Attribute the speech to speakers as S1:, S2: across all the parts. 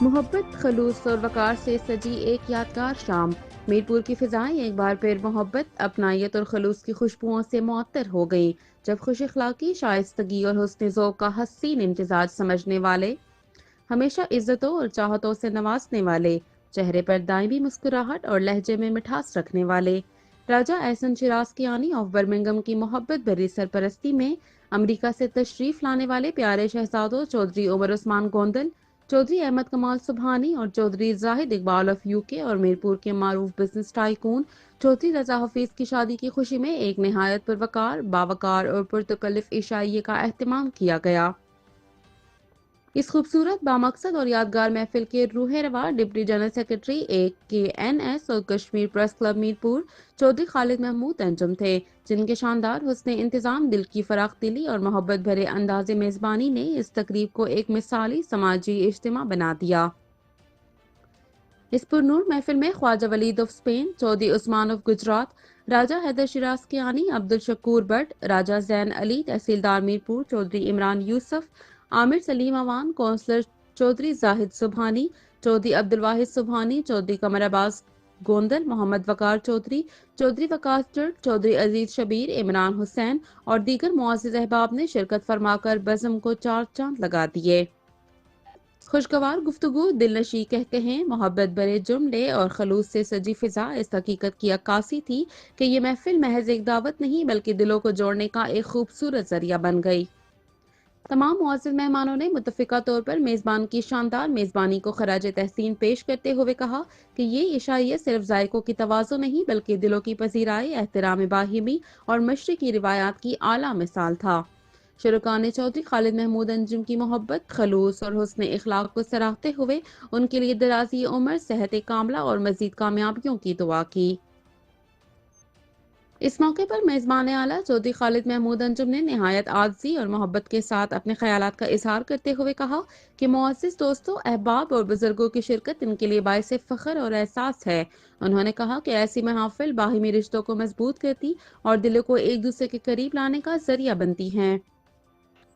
S1: محبت، خلوص اور وقار سے سجی ایک یادگار شام۔ میرپور کی فضائیں ایک بار پھر محبت، اپنائیت اور خلوص کی خوشبوؤں سے معطر ہو گئیں، جب خوش اخلاقی، شائستگی اور حسن ذوق کا حسین امتزاج سمجھنے والے، ہمیشہ عزتوں اور چاہتوں سے نوازنے والے، چہرے پر دائمی مسکراہٹ اور لہجے میں مٹھاس رکھنے والے راجہ احسن شیراز کیانی آف برمنگم کی محبت بھری سرپرستی میں امریکہ سے تشریف لانے والے پیارے شہزادوں چودھری عمر عثمان گوندل، چودھری احمد کمال سبحانی اور چودھری زاہد اقبال آف UK اور میرپور کے معروف بزنس ٹائکون چودھری رضا حفیظ کی شادی کی خوشی میں ایک نہایت پروقار، باوقار اور پرتکلف عشائیے کا اہتمام کیا گیا۔ اس خوبصورت، بامقصد اور یادگار محفل کے روح رواں ڈپٹی جنرل سیکرٹری KNS اور کشمیر پریس کلب میرپور چودھری خالد محمود انجم تھے، جن کے شاندار حسن انتظام، دل کی فراخ دلی اور محبت بھرے انداز میزبانی نے اس تقریب کو ایک مثالی سماجی اجتماع بنا دیا۔ اس پرنور محفل میں Khawaja Waleed of Spain, Chaudhry Usman of Gujrat, Raja Haider Shiraz Kiani, Abdul Shakoor Butt, Raja Zain Ali تحصیلدار میرپور، چودھری عمران یوسف، عامر سلیم اوان کونسلر، چودھری زاہد سبحانی، چودھری عبدالواحد سبحانی، چودھری قمر عباس گوندل، محمد وقار چودھری، چودھری وقاص جٹ، چودھری عزیز شبیر، عمران حسین اور دیگر معزز احباب نے شرکت فرما کر بزم کو چار چاند لگا دیے۔ خوشگوار گفتگو، دل نشیں قہقہیں، محبت بھرے جملے اور خلوص سے سجی فضا اس حقیقت کی عکاسی تھی کہ یہ محفل محض ایک دعوت نہیں بلکہ دلوں کو جوڑنے کا ایک خوبصورت ذریعہ بن گئی۔ تمام معزز مہمانوں نے متفقہ طور پر میزبان کی شاندار میزبانی کو خراج تحسین پیش کرتے ہوئے کہا کہ یہ عشائیہ صرف ذائقوں کی تواضع نہیں بلکہ دلوں کی پذیرائی، احترام باہمی اور مشرقی روایات کی اعلیٰ مثال تھا۔ شرکاء نے چودھری خالد محمود انجم کی محبت، خلوص اور حسن اخلاق کو سراہتے ہوئے ان کے لیے درازی عمر، صحت کاملہ اور مزید کامیابیوں کی دعا کی۔ اس موقع پر میزبان اعلیٰ چودھری خالد محمود انجم نے نہایت عاجزی اور محبت کے ساتھ اپنے خیالات کا اظہار کرتے ہوئے کہا کہ معزز دوستوں، احباب اور بزرگوں کی شرکت ان کے لیے باعث فخر اور احساس ہے۔ انہوں نے کہا کہ ایسی محافل باہمی رشتوں کو مضبوط کرتی اور دلوں کو ایک دوسرے کے قریب لانے کا ذریعہ بنتی ہیں۔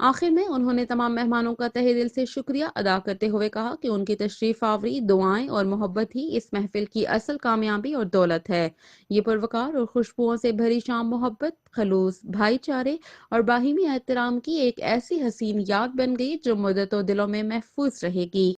S1: آخر میں انہوں نے تمام مہمانوں کا تہہ دل سے شکریہ ادا کرتے ہوئے کہا کہ ان کی تشریف آوری، دعائیں اور محبت ہی اس محفل کی اصل کامیابی اور دولت ہے۔ یہ پروقار اور خوشبوؤں سے بھری شام محبت، خلوص، بھائی چارے اور باہمی احترام کی ایک ایسی حسین یاد بن گئی جو مدتوں دلوں میں محفوظ رہے گی۔